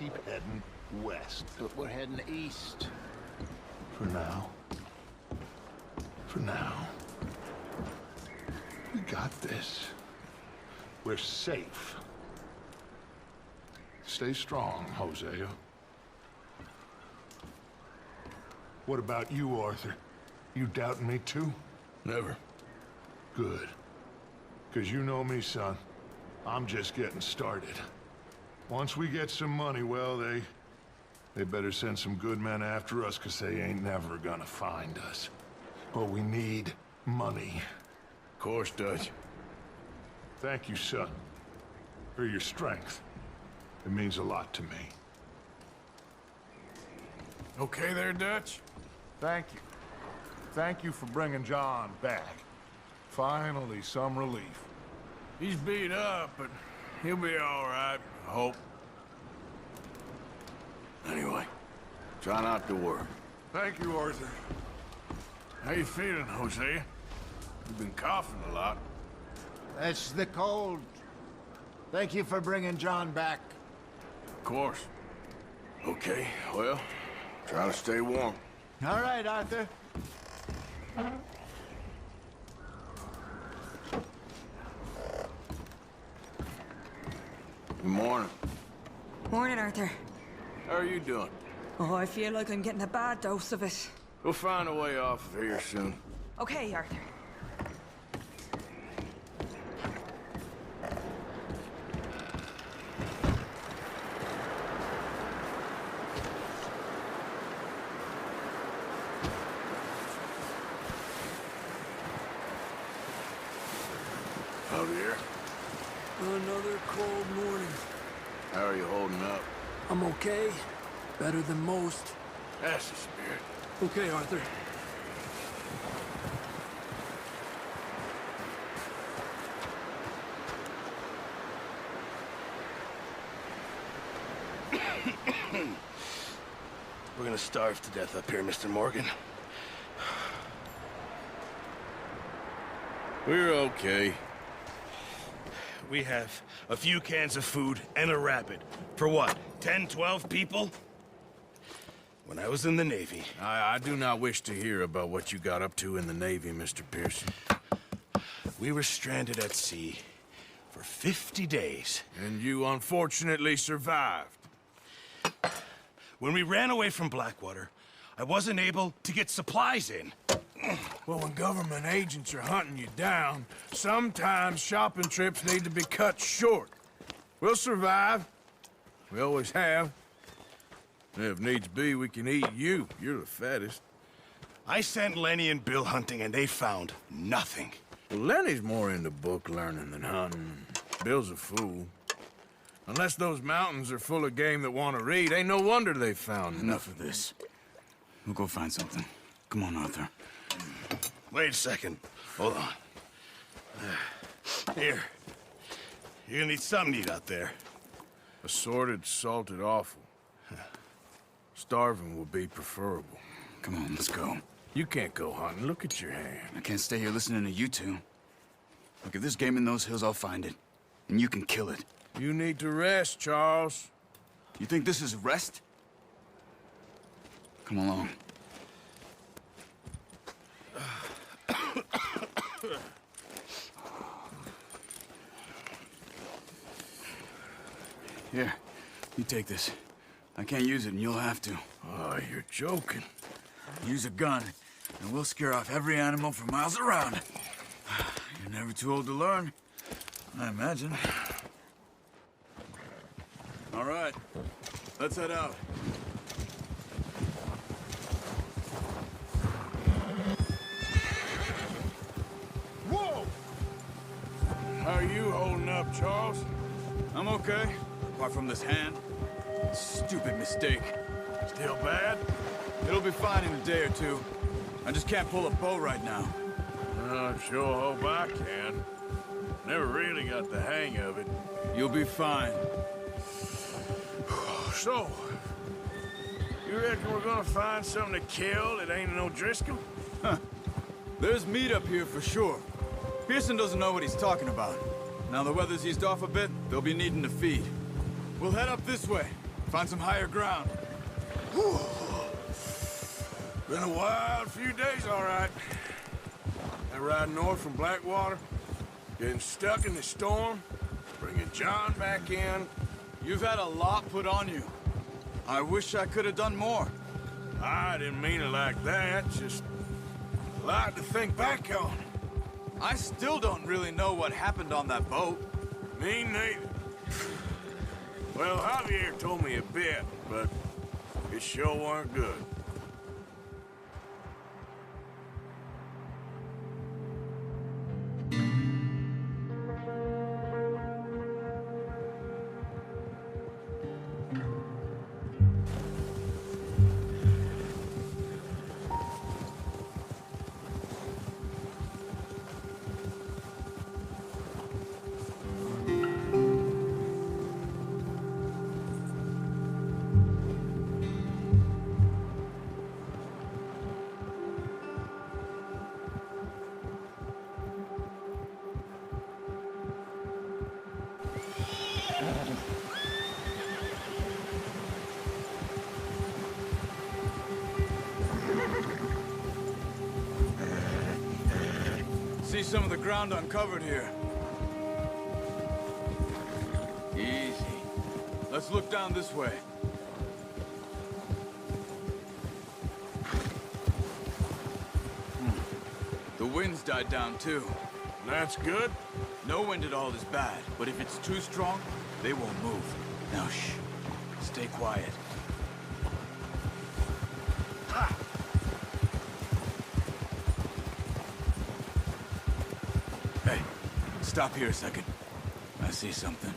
keep heading west. But we're heading east. For now. For now. We got this. We're safe. Stay strong, Hosea. What about you, Arthur? You doubting me too? Never. Good. 'Cause you know me, son. I'm just getting started. Once we get some money, well, they better send some good men after us, 'cause they ain't never gonna find us. But we need money. Of course, Dutch. Thank you, son, for your strength. It means a lot to me. Okay there, Dutch? Thank you. Thank you for bringing John back. Finally, some relief. He's beat up, but he'll be all right, I hope. Anyway, try not to worry. Thank you, Arthur. How you feeling, Hosea? You've been coughing a lot. That's the cold. Thank you for bringing John back. Of course. Okay, well, try to stay warm. All right, Arthur. Good morning. Morning, Arthur. How are you doing? Oh, I feel like I'm getting a bad dose of it. We'll find a way off of here soon. Okay, Arthur. Out here. Another cold morning. How are you holding up? I'm okay. Better than most. That's the spirit. Okay, Arthur. We're gonna starve to death up here, Mr. Morgan. We're okay. We have a few cans of food and a rabbit. For what, 10, 12 people? When I was in the Navy... I do not wish to hear about what you got up to in the Navy, Mr. Pearson. We were stranded at sea for 50 days. And you unfortunately survived. When we ran away from Blackwater, I wasn't able to get supplies in. Well, when government agents are hunting you down, sometimes shopping trips need to be cut short. We'll survive. We always have. And if needs be, we can eat you. You're the fattest. I sent Lenny and Bill hunting, and they found nothing. Well, Lenny's more into book learning than hunting. Bill's a fool. Unless those mountains are full of game that want to read, ain't no wonder they found Enough of this. We'll go find something. Come on, Arthur. Wait a second. Hold on. Here. You're gonna need something to eat out there. Assorted, salted offal. Starving will be preferable. Come on, let's go. You can't go hunting. Look at your hand. I can't stay here listening to you two. Look, if there's game in those hills, I'll find it. And you can kill it. You need to rest, Charles. You think this is rest? Come along. Here, you take this. I can't use it, and you'll have to. Oh, you're joking. Use a gun, and we'll scare off every animal for miles around. You're never too old to learn, I imagine. All right, let's head out. Whoa! How are you holding up, Charles? I'm okay, apart from this hand. Stupid mistake. Still bad? It'll be fine in a day or two. I just can't pull a bow right now. I sure hope I can. Never really got the hang of it. You'll be fine. So, you reckon we're gonna find something to kill that ain't no Driscoll? There's meat up here for sure. Pearson doesn't know what he's talking about. Now the weather's eased off a bit, they'll be needing to feed. We'll head up this way. Find some higher ground. Been a wild few days, all right. That ride north from Blackwater, getting stuck in the storm, bringing John back in. You've had a lot put on you. I wish I could have done more. I didn't mean it like that, just a lot to think back on. I still don't really know what happened on that boat. Me neither. Well, Javier told me a bit, but it sure weren't good. See some of the ground uncovered here. Easy. Let's look down this way. The wind's died down too. That's good. No wind at all is bad, but if it's too strong, they won't move. Now shh. Stay quiet. Hey, stop here a second. I see something.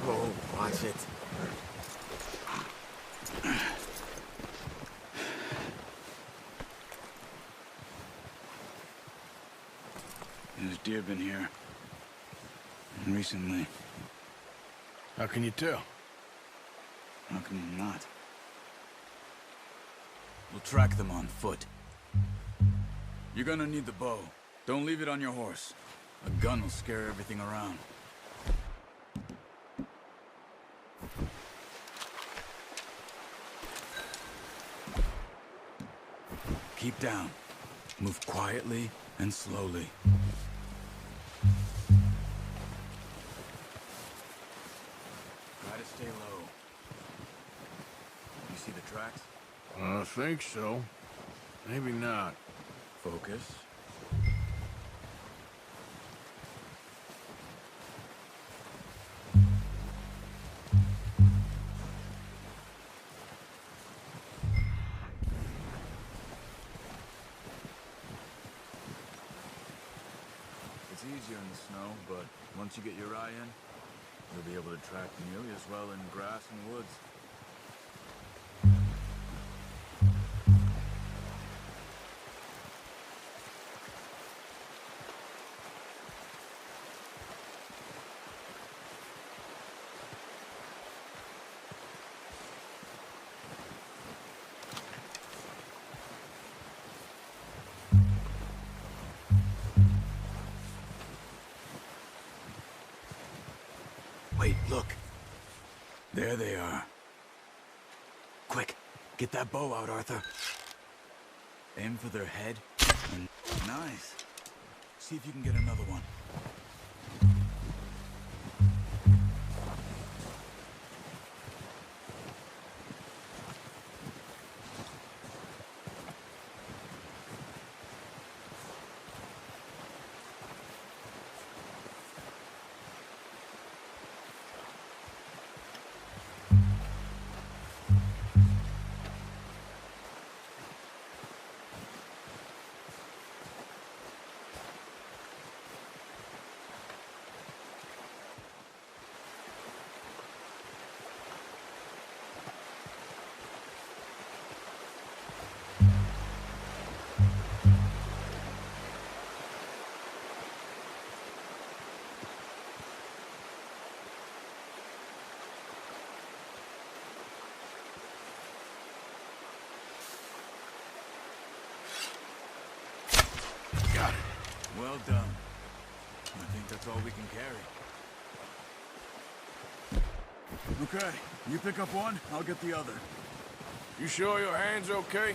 Oh, watch it. There's deer been here. Recently. How can you tell? How can you not? We'll track them on foot. You're gonna need the bow. Don't leave it on your horse. A gun will scare everything around. Keep down. Move quietly and slowly. Try to stay low. You see the tracks? I think so. Maybe not. Focus. It's easier in the snow, but once you get your eye in, you'll be able to track nearly as well in grass and woods. Wait, look. There they are. Quick, get that bow out, Arthur. Aim for their head, and nice. See if you can get another one. Got it. Well done. I think that's all we can carry. Okay, you pick up one, I'll get the other. You sure your hand's okay?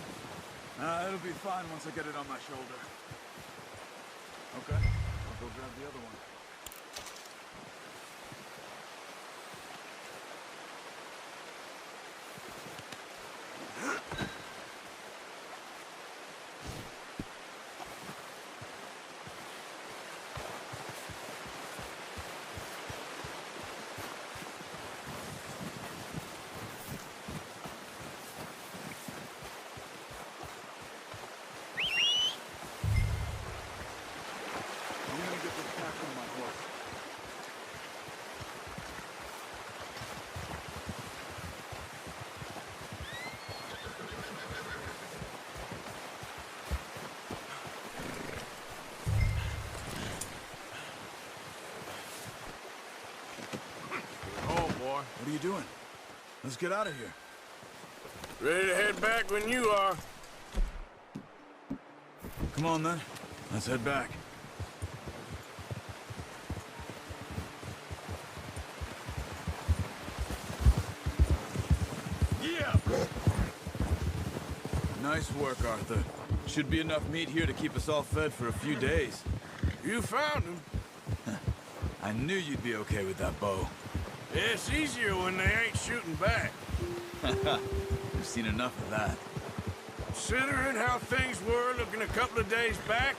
It'll be fine once I get it on my shoulder. Okay, I'll go grab the other one. I'm gonna get this pack on my horse. Oh, boy. What are you doing? Let's get out of here. Ready to head back when you are. Come on, then. Let's head back. Yeah! Nice work, Arthur. Should be enough meat here to keep us all fed for a few days. You found him. I knew you'd be okay with that bow. It's easier when they ain't shooting back. We've seen enough of that. Considering how things were looking a couple of days back,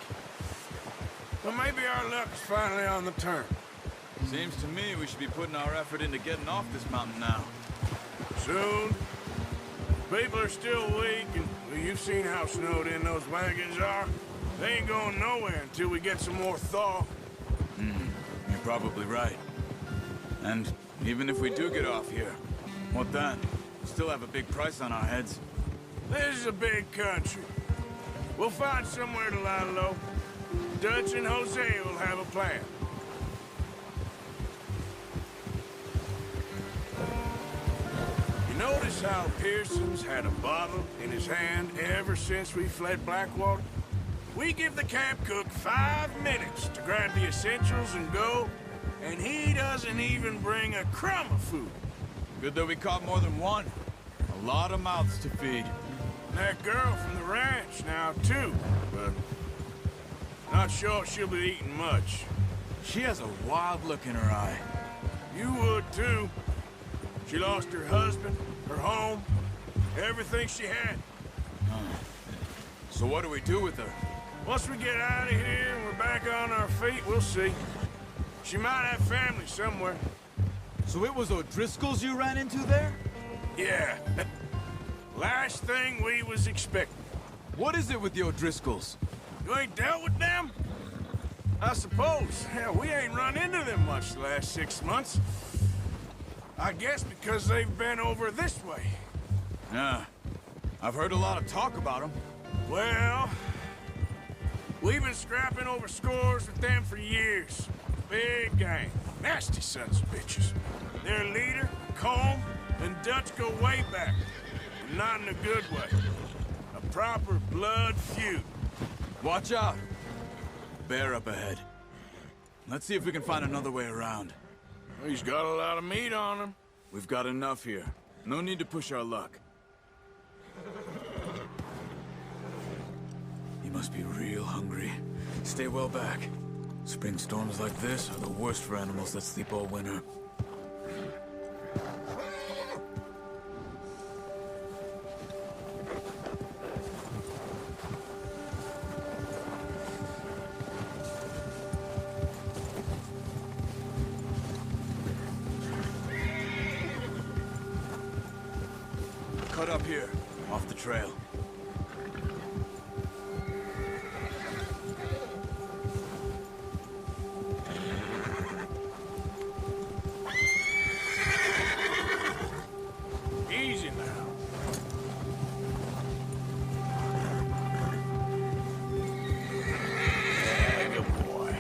well, maybe our luck's finally on the turn. Seems to me we should be putting our effort into getting off this mountain now. Soon. People are still weak, and well, you've seen how snowed in those wagons are. They ain't going nowhere until we get some more thaw. You're probably right. And even if we do get off here, what then? We still have a big price on our heads. This is a big country. We'll find somewhere to lie low. Dutch and Jose will have a plan. You notice how Pearson's had a bottle in his hand ever since we fled Blackwater? We give the camp cook 5 minutes to grab the essentials and go, and he doesn't even bring a crumb of food. Good that we caught more than one. A lot of mouths to feed. That girl from the ranch now, too, but not sure she'll be eating much. She has a wild look in her eye. You would, too. She lost her husband, her home, everything she had. So what do we do with her? Once we get out of here and we're back on our feet, we'll see. She might have family somewhere. So it was O'Driscoll's you ran into there? Yeah. Last thing we was expecting. What is it with the O'Driscolls? You ain't dealt with them? I suppose. Hell, we ain't run into them much the last 6 months. I guess because they've been over this way. Yeah. I've heard a lot of talk about them. Well, we've been scrapping over scores with them for years. Big gang. Nasty sons of bitches. Their leader, Colm, and Dutch go way back. And not in a good way. A proper blood feud. Watch out. Bear up ahead. Let's see if we can find another way around. He's got a lot of meat on him. We've got enough here. No need to push our luck. He must be real hungry. Stay well back. Spring storms like this are the worst for animals that sleep all winter. Cut up here, off the trail. Easy now. Yeah, good boy.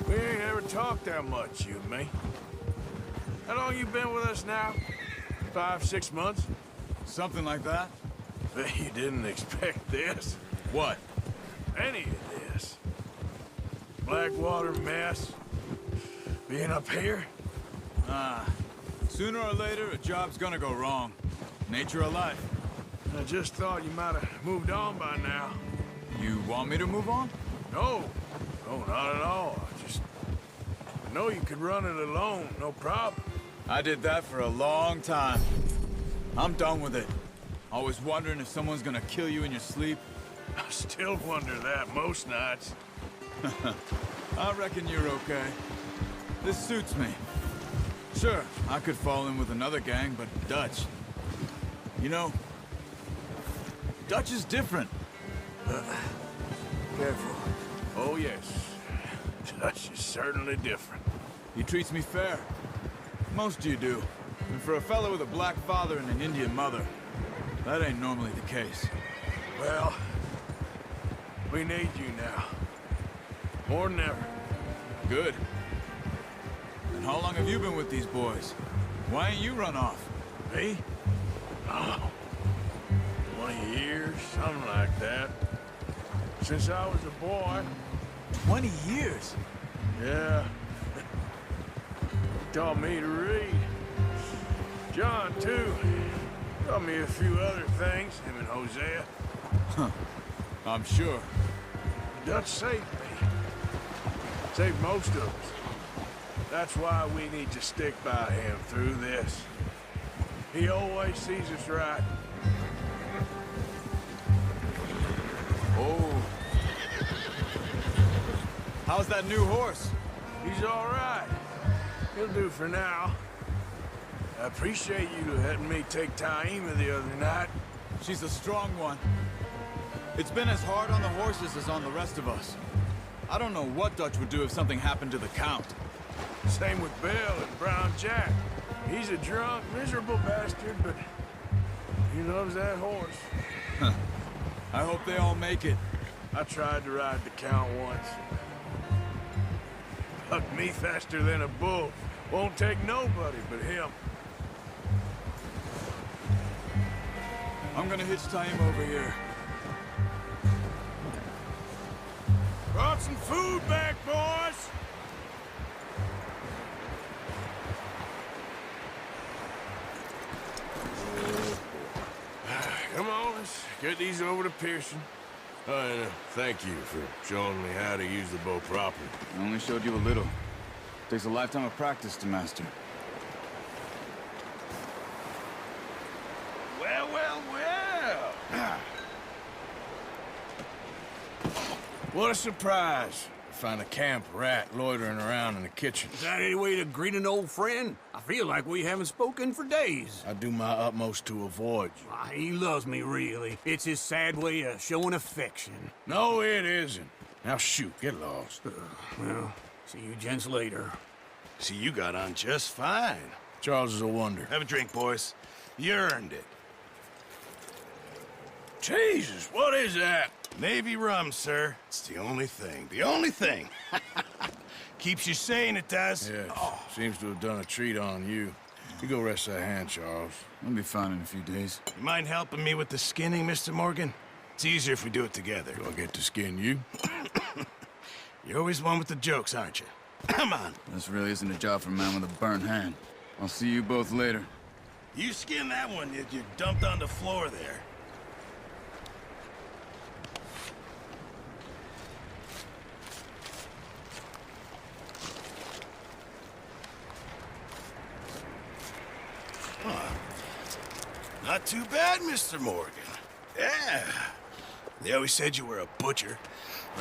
We ain't ever talked that much, you and me. How long you been with us now? 5, 6 months? Something like that? Bet you didn't expect this. What? Any of this. Blackwater mess. Being up here? Sooner or later, a job's gonna go wrong. Nature of life. I just thought you might have moved on by now. You want me to move on? No. No, not at all. I know you could run it alone, no problem. I did that for a long time. I'm done with it. Always wondering if someone's gonna kill you in your sleep. I still wonder that most nights. I reckon you're okay. This suits me. Sure, I could fall in with another gang, but Dutch... You know, Dutch is different. Careful. Oh, yes. Dutch is certainly different. He treats me fair. Most of you do. And for a fellow with a black father and an Indian mother, that ain't normally the case. Well, we need you now. More than ever. Good. And how long have you been with these boys? Why ain't you run off? Me? Oh, 20 years, something like that. Since I was a boy. 20 years? Yeah. Taught me to read. John, too. Taught me a few other things, him and Hosea. I'm sure. Dutch saved me. Saved most of us. That's why we need to stick by him through this. He always sees us right. Oh. How's that new horse? He's all right. He'll do for now. I appreciate you letting me take Taima the other night. She's a strong one. It's been as hard on the horses as on the rest of us. I don't know what Dutch would do if something happened to the Count. Same with Bill and Brown Jack. He's a drunk, miserable bastard, but he loves that horse. I hope they all make it. I tried to ride the Count once. Hucked me faster than a bull. Won't take nobody but him. I'm gonna hitch Taima over here. Brought some food back, boys! Come on, let's get these over to Pearson. And thank you for showing me how to use the bow properly. I only showed you a little. Takes a lifetime of practice to master. Well, well, well! What a surprise. Find a camp rat loitering around in the kitchen. Is that any way to greet an old friend? I feel like we haven't spoken for days. I do my utmost to avoid you. Ah, he loves me, really. It's his sad way of showing affection. No, it isn't. Now shoot, get lost. Well, see you gents later. See, you got on just fine. Charles is a wonder. Have a drink, boys. You earned it. Jesus, what is that? Navy rum, sir. It's the only thing. The only thing. Keeps you sane, it does. Yes, seems to have done a treat on you. You go rest that hand, Charles. I'll be fine in a few days. You mind helping me with the skinning, Mr. Morgan? It's easier if we do it together. Do I get to skin you? You're always one with the jokes, aren't you? Come on. This really isn't a job for a man with a burnt hand. I'll see you both later. You skin that one that you dumped on the floor there. Not too bad, Mr. Morgan. Yeah. They always said you were a butcher.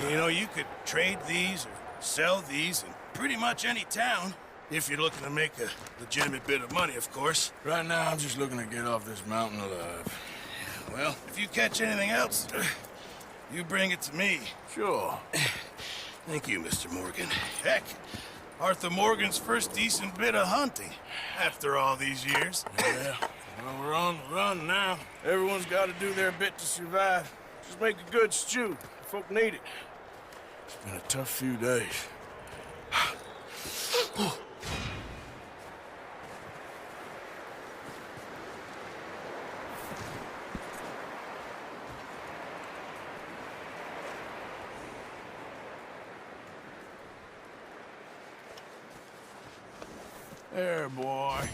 You know, you could trade these or sell these in pretty much any town. If you're looking to make a legitimate bit of money, of course. Right now, I'm just looking to get off this mountain alive. Well, if you catch anything else, you bring it to me. Sure. Thank you, Mr. Morgan. Heck, Arthur Morgan's first decent bit of hunting after all these years. Yeah. Well, we're on the run now. Everyone's got to do their bit to survive. Just make a good stew. Folk need it. It's been a tough few days. There, boy.